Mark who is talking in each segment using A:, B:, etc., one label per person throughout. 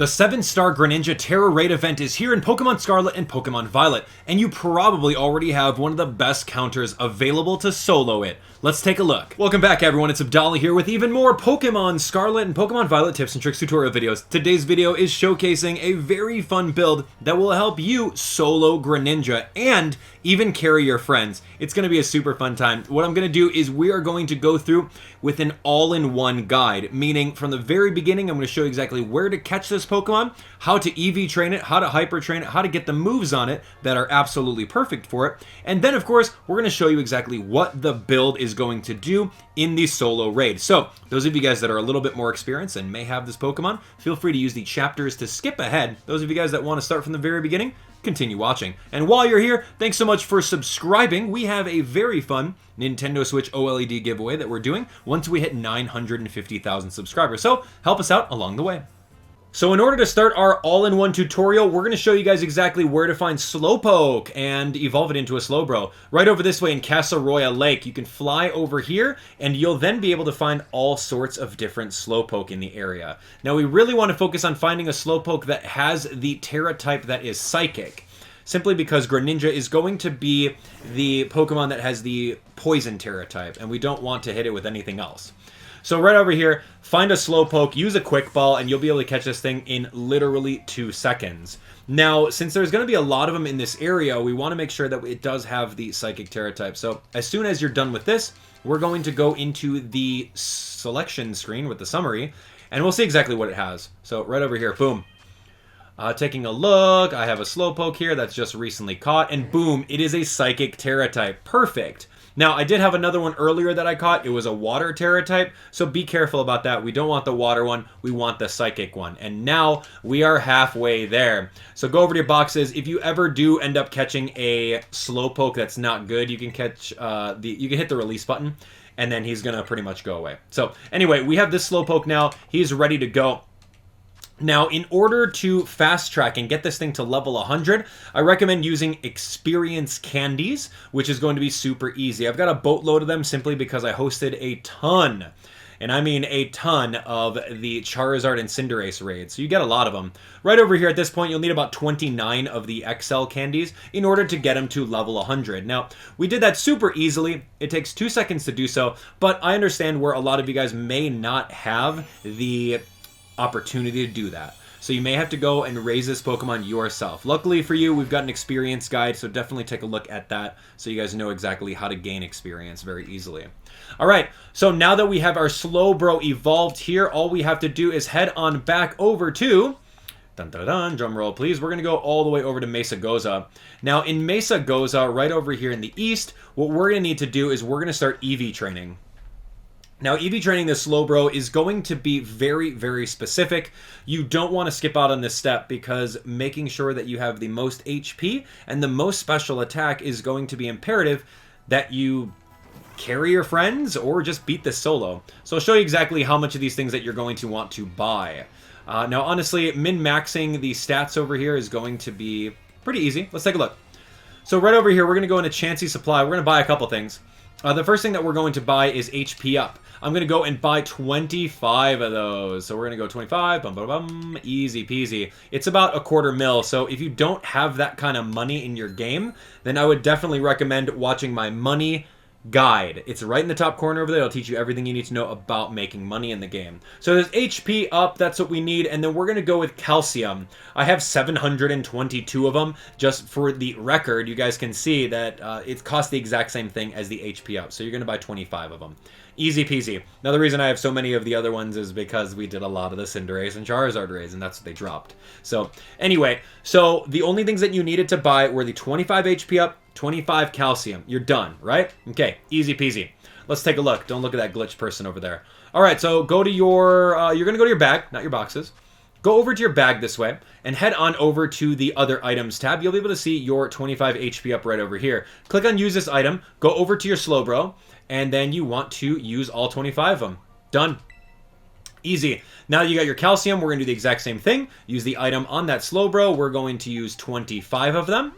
A: The 7-star Greninja Tera Raid Event is here in Pokemon Scarlet and Pokemon Violet, and you probably already have one of the best counters available to solo it. Let's take a look. Welcome back everyone, it's Abdallah here with even more Pokemon Scarlet and Pokemon Violet tips and tricks tutorial videos. Today's video is showcasing a very fun build that will help you solo Greninja and even carry your friends. It's going to be a super fun time. What I'm going to do is we are going to go through with an all-in-one guide, meaning from the very beginning I'm going to show you exactly where to catch this Pokemon, how to EV train it, how to hyper train it, how to get the moves on it that are absolutely perfect for it, and then of course we're going to show you exactly what the build is going to do in the solo raid. So those of you guys that are a little bit more experienced and may have this Pokemon, feel free to use the chapters to skip ahead. Those of you guys that want to start from the very beginning, continue watching. And while you're here, thanks so much for subscribing. We have a very fun Nintendo Switch OLED giveaway that we're doing once we hit 950,000 subscribers. So help us out along the way. So in order to start our all-in-one tutorial, we're going to show you guys exactly where to find Slowpoke and evolve it into a Slowbro. Right over this way in Casaroya Lake, you can fly over here and you'll then be able to find all sorts of different Slowpoke in the area. Now we really want to focus on finding a Slowpoke that has the Tera type that is Psychic, simply because Greninja is going to be the Pokemon that has the Poison Tera type, and we don't want to hit it with anything else. So right over here, find a Slowpoke, use a Quick Ball, and you'll be able to catch this thing in literally 2 seconds. Now, since there's going to be a lot of them in this area, we want to make sure that it does have the Psychic Tera type. So as soon as you're done with this, we're going to go into the selection screen with the summary, and we'll see exactly what it has. So right over here, boom. Taking a look, I have a Slowpoke here that's just recently caught, and boom, it is a Psychic Tera type. Perfect. Now, I did have another one earlier that I caught. It was a Water Tera type, so be careful about that. We don't want the Water one, we want the Psychic one. And now, we are halfway there. So go over to your boxes. If you ever do end up catching a Slowpoke that's not good, you can catch you can hit the release button, and then he's gonna pretty much go away. So anyway, we have this Slowpoke now. He's ready to go. Now, in order to fast track and get this thing to level 100, I recommend using experience candies, which is going to be super easy. I've got a boatload of them simply because I hosted a ton, and I mean a ton, of the Charizard and Cinderace raids. So you get a lot of them. Right over here at this point, you'll need about 29 of the XL candies in order to get them to level 100. Now, we did that super easily. It takes 2 seconds to do so, but I understand where a lot of you guys may not have the opportunity to do that. So you may have to go and raise this Pokemon yourself. Luckily for you, we've got an experience guide, so definitely take a look at that so you guys know exactly how to gain experience very easily. Alright, so now that we have our Slowbro evolved here, all we have to do is head on back over to... Dun, dun, dun, drum roll please. We're going to go all the way over to Mesa Goza. Now in Mesa Goza, right over here in the east, what we're going to need to do is we're going to start EV training. Now, EV training this Slowbro is going to be very, very specific. You don't want to skip out on this step because making sure that you have the most HP and the most special attack is going to be imperative that you carry your friends or just beat this solo. So I'll show you exactly how much of these things that you're going to want to buy. Now, honestly, min-maxing the stats over here is going to be pretty easy. Let's take a look. So right over here, we're going to go into Chansey Supply. We're going to buy a couple things. The first thing that we're going to buy is HP Up. I'm going to go and buy 25 of those. So we're going to go 25, bum, bum, bum, easy peasy. It's about $250,000. So if you don't have that kind of money in your game, then I would definitely recommend watching my money guide. It's right in the top corner over there. It'll teach you everything you need to know about making money in the game. So there's HP up, that's what we need, and then we're going to go with calcium. I have 722 of them. Just for the record, you guys can see that it costs the exact same thing as the HP up, so you're going to buy 25 of them. Easy peasy. Now the reason I have so many of the other ones is because we did a lot of the Cinderace and Charizard raids, and that's what they dropped. So anyway, so the only things that you needed to buy were the 25 HP up, 25 calcium. You're done, right? Okay, easy peasy. Let's take a look. Don't look at that glitch person over there. All right, so go to your, you're going to go to your bag, not your boxes. Go over to your bag this way and head on over to the other items tab. You'll be able to see your 25 HP up right over here. Click on use this item, go over to your Slowbro, and then you want to use all 25 of them. Done. Easy. Now you got your calcium, we're going to do the exact same thing. Use the item on that Slowbro. We're going to use 25 of them.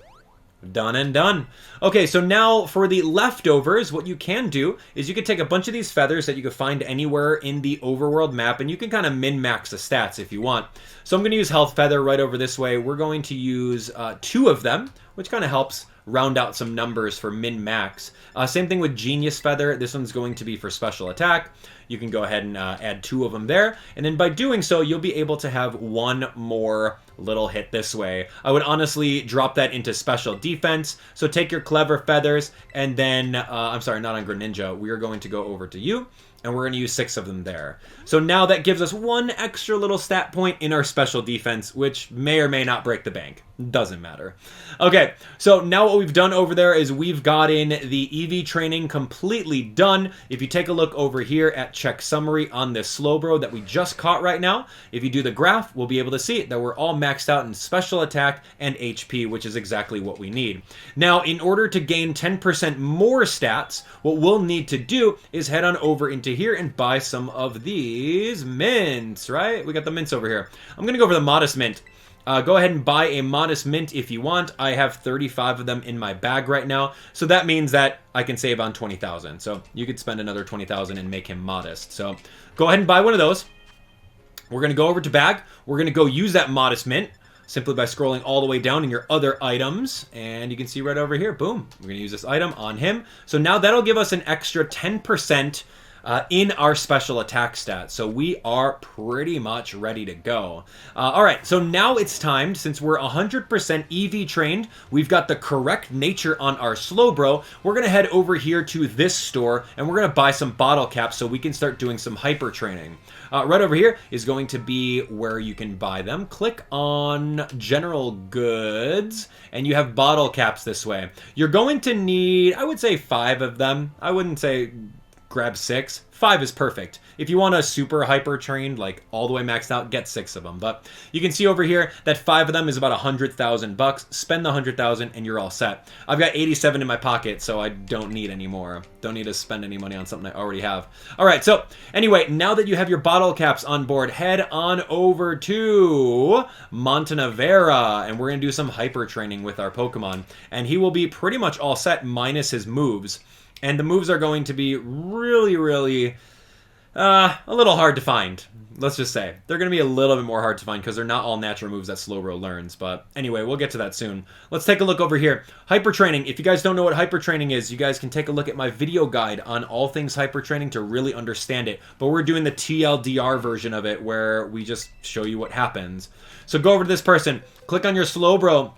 A: Done and done. Okay, so now for the leftovers, what you can do is you can take a bunch of these feathers that you can find anywhere in the overworld map, and you can kind of min-max the stats if you want. So I'm going to use Health Feather right over this way. We're going to use 2 of them, which kind of helps round out some numbers for min-max. Same thing with Genius Feather. This one's going to be for special attack. You can go ahead and add 2 of them there. And then by doing so, you'll be able to have 1 more little hit this way. I would honestly drop that into special defense. So take your Clever Feathers, and then, I'm sorry, not on Greninja. We are going to go over to you, and we're going to use 6 of them there. So now that gives us 1 extra little stat point in our special defense, which may or may not break the bank. Doesn't matter. Okay, so now what we've done over there is we've gotten the EV training completely done. If you take a look over here at check summary on this Slowbro that we just caught right now, if you do the graph, we'll be able to see that we're all maxed out in special attack and HP, which is exactly what we need. Now, in order to gain 10% more stats, what we'll need to do is head on over into here and buy some of these mints, right? We got the mints over here. I'm going to go for the Modest Mint. Go ahead and buy a Modest Mint if you want. I have 35 of them in my bag right now, so that means that I can save on 20,000. So you could spend another 20,000 and make him modest. So go ahead and buy one of those. We're going to go over to bag. We're going to go use that Modest Mint simply by scrolling all the way down in your other items, and you can see right over here, boom, we're going to use this item on him. So now that'll give us an extra 10% in our special attack stats. So we are pretty much ready to go. All right, so now it's time, since we're 100% EV trained, we've got the correct nature on our Slowbro, we're going to head over here to this store, and we're going to buy some bottle caps so we can start doing some hyper training. Right over here is going to be where you can buy them. Click on General Goods, and you have bottle caps this way. You're going to need, I would say, 5 of them. I wouldn't say grab 6. 5 is perfect. If you want a super hyper trained, like all the way maxed out, get 6 of them. But you can see over here that 5 of them is about 100,000 bucks. Spend the 100,000 and you're all set. I've got 87 in my pocket, so I don't need any more. Don't need to spend any money on something I already have. All right, so anyway, now that you have your bottle caps on board, head on over to Montanavera, and we're going to do some hyper training with our Pokemon. And he will be pretty much all set minus his moves. And the moves are going to be really, a little hard to find. Let's just say. They're going to be a little bit more hard to find because they're not all natural moves that Slowbro learns. But anyway, we'll get to that soon. Let's take a look over here. Hyper training. If you guys don't know what hyper training is, you guys can take a look at my video guide on all things hyper training to really understand it. But we're doing the TLDR version of it where we just show you what happens. So go over to this person. Click on your Slowbro.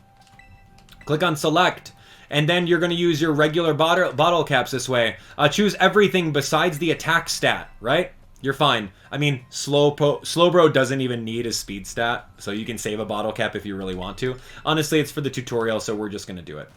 A: Click on select. And then you're going to use your regular bottle caps this way. Choose everything besides the attack stat, right? You're fine. I mean, Slowbro doesn't even need a speed stat, so you can save a bottle cap if you really want to. Honestly, it's for the tutorial, so we're just going to do it.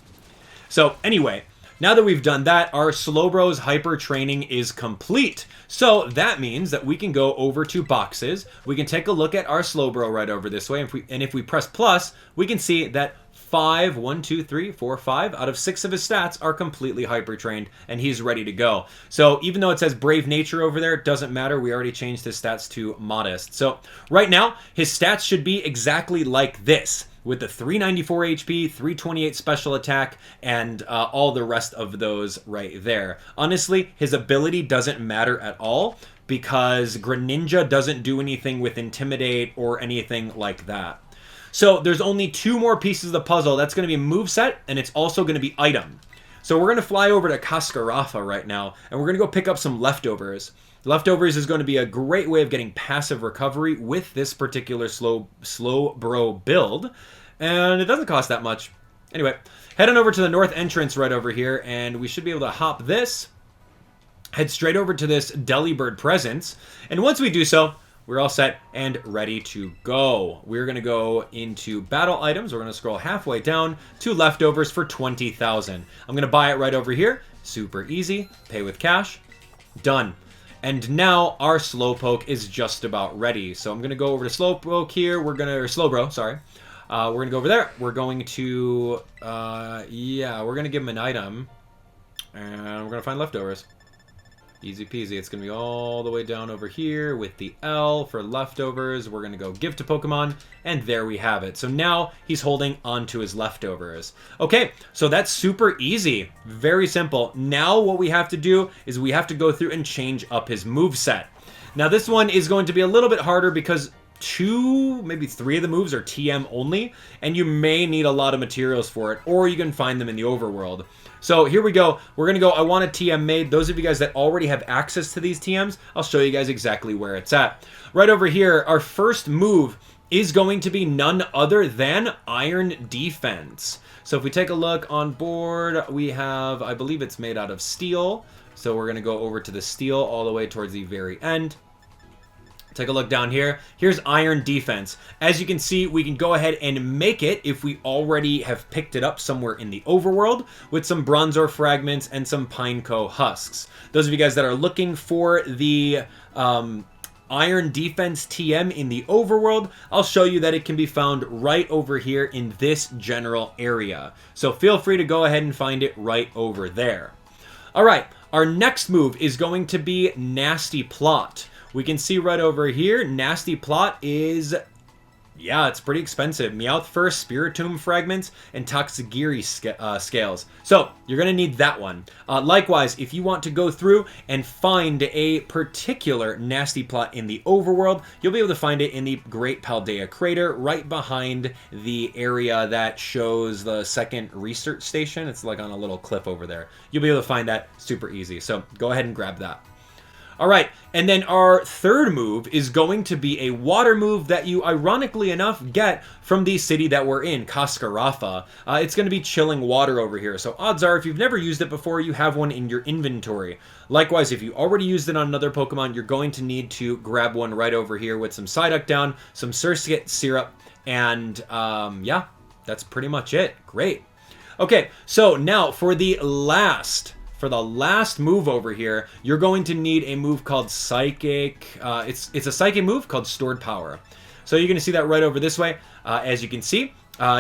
A: So anyway, now that we've done that, our Slowbro's hyper training is complete. So that means that we can go over to boxes. We can take a look at our Slowbro right over this way. And if we press plus, we can see that 5 out of 6 of his stats are completely hyper trained, and he's ready to go. So even though it says brave nature over there, it doesn't matter. We already changed his stats to modest. So right now his stats should be exactly like this, with the 394 HP, 328 special attack, and all the rest of those right there. Honestly, his ability doesn't matter at all, because Greninja doesn't do anything with Intimidate or anything like that. So there's only 2 more pieces of the puzzle. That's going to be Moveset, and it's also going to be Item. So we're going to fly over to Cascarafa right now, and we're going to go pick up some Leftovers. Leftovers is going to be a great way of getting passive recovery with this particular Slowbro build, and it doesn't cost that much. Anyway, head on over to the north entrance right over here, and we should be able to hop this, head straight over to this Delibird presence, and once we do so, we're all set and ready to go. We're going to go into battle items. We're going to scroll halfway down to leftovers for 20,000. I'm going to buy it right over here. Super easy. Pay with cash. Done. And now our Slowpoke is just about ready. So I'm going to go over to Slowpoke here. Slowbro, sorry. We're going to go over there. We're going to, we're going to give him an item. And we're going to find leftovers. Easy peasy. It's going to be all the way down over here with the L for leftovers. We're going to go give to Pokemon, and there we have it. So now he's holding onto his leftovers. Okay, so that's super easy. Very simple. Now what we have to do is we have to go through and change up his moveset. Now this one is going to be a little bit harder because 2, maybe 3 of the moves are TM only, and you may need a lot of materials for it, or you can find them in the overworld. So here we go. We're going to go, I want a TM made. Those of you guys that already have access to these TMs, I'll show you guys exactly where it's at. Right over here, our first move is going to be none other than Iron Defense. So if we take a look on board, we have, I believe it's made out of steel. So we're going to go over to the steel all the way towards the very end. Take a look down here. Here's Iron Defense. As you can see, we can go ahead and make it if we already have picked it up somewhere in the overworld with some Bronzor fragments and some Pineco husks. Those of you guys that are looking for the Iron Defense TM in the overworld, I'll show you that it can be found right over here in this general area. So feel free to go ahead and find it right over there. All right, our next move is going to be Nasty Plot. We can see right over here, Nasty Plot is, yeah, it's pretty expensive. Meowth Fur, Spiritomb Fragments, and Toxagiri Scales. So, you're going to need that one. Likewise, if you want to go through and find a particular Nasty Plot in the overworld, you'll be able to find it in the Great Paldea Crater, right behind the area that shows the second research station. It's like on a little cliff over there. You'll be able to find that super easy. So, go ahead and grab that. All right, and then our third move is going to be a water move that you, ironically enough, get from the city that we're in, Cascarafa. It's going to be Chilling Water over here, so odds are if you've never used it before, you have one in your inventory. Likewise, if you already used it on another Pokemon, you're going to need to grab one right over here with some Psyduck down, some Surskit Syrup, and yeah, that's pretty much it. Great. Okay, so now for the last move over here, you're going to need a move called Psychic. It's a Psychic move called Stored Power. So you're going to see that right over this way. As you can see,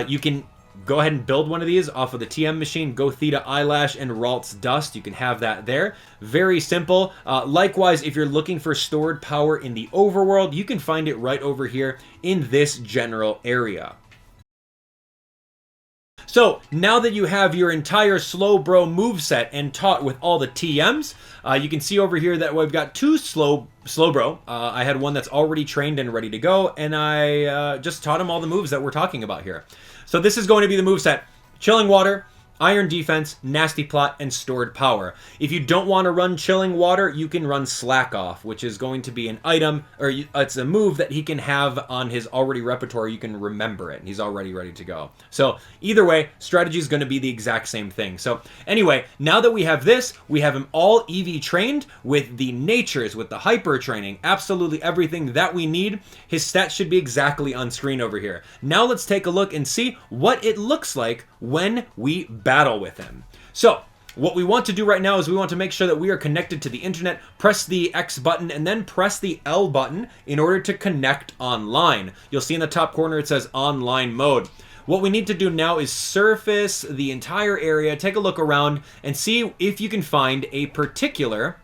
A: you can go ahead and build one of these off of the TM machine, Go Theta Eyelash and Ralt's Dust. You can have that there. Very simple. Likewise, if you're looking for Stored Power in the overworld, you can find it right over here in this general area. So, now that you have your entire Slowbro moveset and taught with all the TMs, you can see over here that we've got 2 Slowbro. I had one that's already trained and ready to go, and I just taught him all the moves that we're talking about here. So this is going to be the moveset: Chilling Water, Iron Defense, Nasty Plot, and Stored Power. If you don't want to run Chilling Water, you can run Slack Off, which is going to be an item, or it's a move that he can have on his already repertoire. You can remember it. He's already ready to go. So either way, strategy is going to be the exact same thing. So anyway, now that we have this, we have him all EV trained with the natures, with the hyper training, absolutely everything that we need. His stats should be exactly on screen over here. Now let's take a look and see what it looks like when we battle with him. So what we want to do right now is we want to make sure that we are connected to the internet. Press the X button and then press the L button in order to connect online. You'll see in the top corner it says online mode. What we need to do now is surface the entire area, take a look around, and see if you can find a particular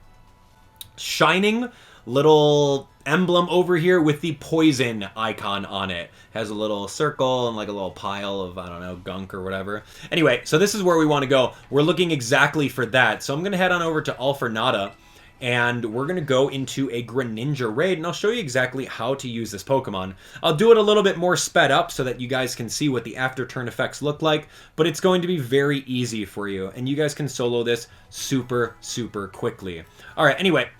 A: shining little emblem over here with the poison icon on it. Has a little circle and like a little pile of, I don't know, gunk or whatever. Anyway, so this is where we want to go. We're looking exactly for that. So I'm going to head on over to Alfornata, and we're going to go into a Greninja raid, and I'll show you exactly how to use this Pokemon. I'll do it a little bit more sped up so that you guys can see what the after turn effects look like, but it's going to be very easy for you, and you guys can solo this super, super quickly. All right, anyway.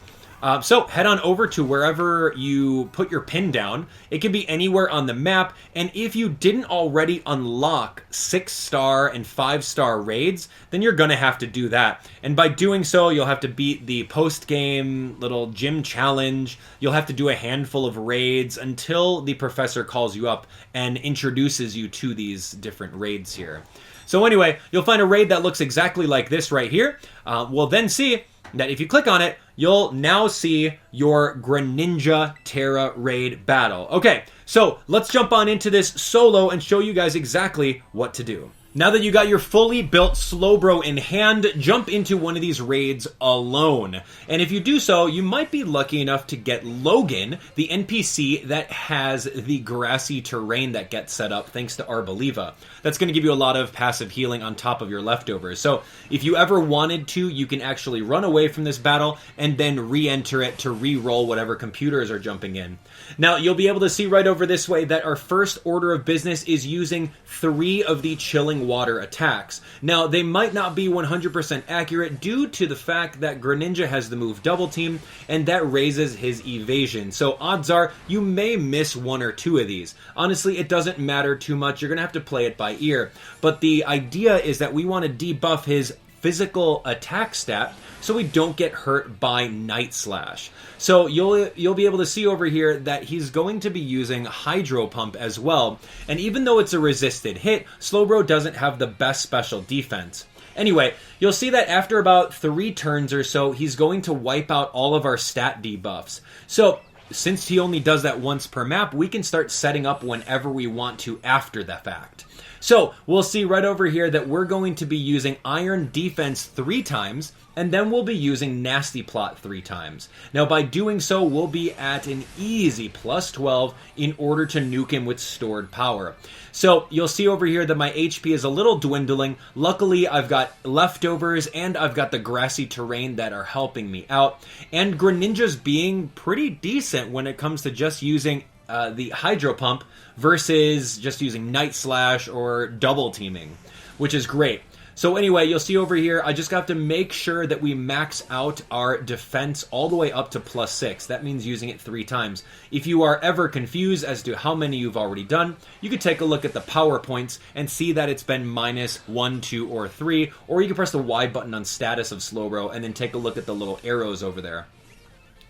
A: So head on over to wherever you put your pin down. It can be anywhere on the map, and if you didn't already unlock 6-star and 5-star raids, then you're gonna have to do that. And by doing so, you'll have to beat the post-game little gym challenge. You'll have to do a handful of raids until the professor calls you up and introduces you to these different raids here. So anyway, you'll find a raid that looks exactly like this right here. We'll then see that if you click on it, you'll now see your Greninja Tera Raid battle. Okay, so let's jump on into this solo and show you guys exactly what to do. Now that you got your fully built Slowbro in hand, jump into one of these raids alone. And if you do so, you might be lucky enough to get Logan, the NPC that has the grassy terrain that gets set up thanks to Abdallah. That's going to give you a lot of passive healing on top of your leftovers. So if you ever wanted to, you can actually run away from this battle and then re-enter it to re-roll whatever computers are jumping in. Now, you'll be able to see right over this way that our first order of business is using 3 of the Chilling Water attacks. Now, they might not be 100% accurate due to the fact that Greninja has the move Double Team, and that raises his evasion. So odds are you may miss 1 or 2 of these. Honestly, it doesn't matter too much. You're going to have to play it by ear. But the idea is that we want to debuff his physical attack stat so we don't get hurt by Night Slash. So you'll be able to see over here that he's going to be using Hydro Pump as well. And even though it's a resisted hit, Slowbro doesn't have the best special defense. Anyway, you'll see that after about 3 turns or so, he's going to wipe out all of our stat debuffs. So since he only does that once per map, we can start setting up whenever we want to after the fact. So we'll see right over here that we're going to be using Iron Defense 3 times, and then we'll be using Nasty Plot 3 times. Now by doing so, we'll be at an easy plus 12 in order to nuke him with stored power. So you'll see over here that my HP is a little dwindling. Luckily, I've got leftovers and I've got the grassy terrain that are helping me out. And Greninja's being pretty decent when it comes to just using the Hydro Pump versus just using Night Slash or double teaming, which is great. So anyway, you'll see over here, I just got to make sure that we max out our defense all the way up to plus 6. That means using it 3 times. If you are ever confused as to how many you've already done, you could take a look at the power points and see that it's been minus 1, 2, or 3, or you can press the Y button on status of Slowbro and then take a look at the little arrows over there.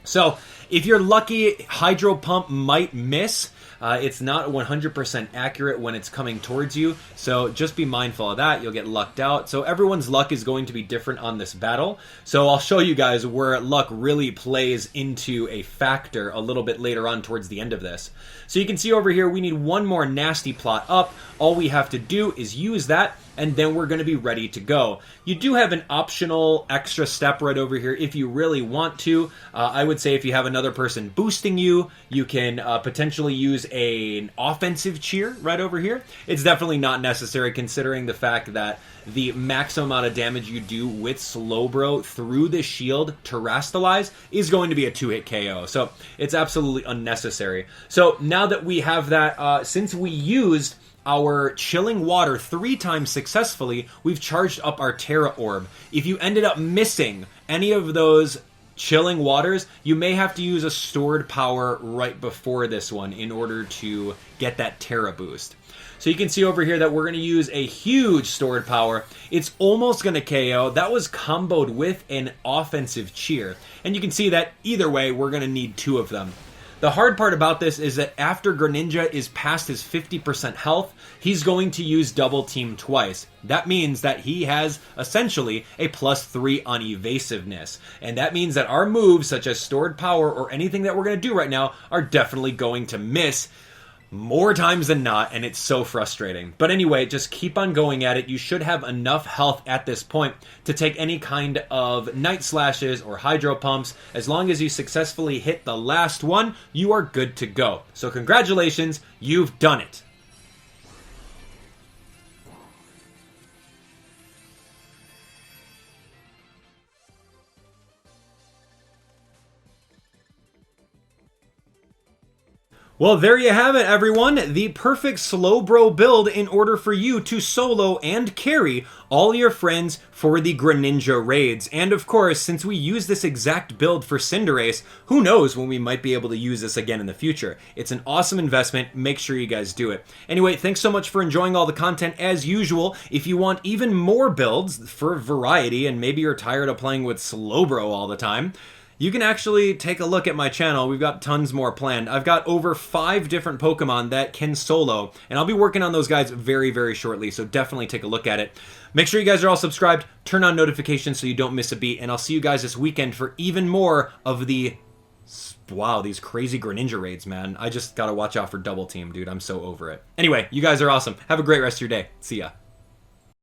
A: So, if you're lucky, Hydro Pump might miss. It's not 100% accurate when it's coming towards you, so just be mindful of that. You'll get lucked out. So everyone's luck is going to be different on this battle. So I'll show you guys where luck really plays into a factor a little bit later on towards the end of this. So you can see over here, we need 1 more Nasty Plot up. All we have to do is use that, and then we're going to be ready to go. You do have an optional extra step right over here if you really want to. I would say if you have another person boosting you, you can potentially use an offensive cheer right over here. It's definitely not necessary considering the fact that the maximum amount of damage you do with Slowbro through the shield to Terastalize is going to be a 2-hit KO. So it's absolutely unnecessary. So now that we have that, since we used our Chilling Water 3 times successfully, we've charged up our Terra Orb. If you ended up missing any of those Chilling Waters, you may have to use a stored power right before this one in order to get that Terra boost. So you can see over here that we're going to use a huge stored power. It's almost going to KO. That was comboed with an offensive cheer. And you can see that either way, we're going to need 2 of them. The hard part about this is that after Greninja is past his 50% health, he's going to use Double Team twice. That means that he has essentially a plus 3 on evasiveness. And that means that our moves, such as stored power or anything that we're going to do right now, are definitely going to miss more times than not, and it's so frustrating. But anyway, just keep on going at it. You should have enough health at this point to take any kind of Night Slashes or Hydro Pumps. As long as you successfully hit the last one, you are good to go. So congratulations, you've done it. Well, there you have it, everyone. The perfect Slowbro build in order for you to solo and carry all your friends for the Greninja raids. And of course, since we use this exact build for Cinderace, who knows when we might be able to use this again in the future. It's an awesome investment. Make sure you guys do it. Anyway, thanks so much for enjoying all the content as usual. If you want even more builds for variety, and maybe you're tired of playing with Slowbro all the time, you can actually take a look at my channel. We've got tons more planned. I've got over 5 different Pokemon that can solo, and I'll be working on those guys very, very shortly, so definitely take a look at it. Make sure you guys are all subscribed, turn on notifications so you don't miss a beat, and I'll see you guys this weekend for even more of the... Wow, these crazy Greninja raids, man. I just gotta watch out for Double Team, dude. I'm so over it. Anyway, you guys are awesome. Have a great rest of your day. See ya.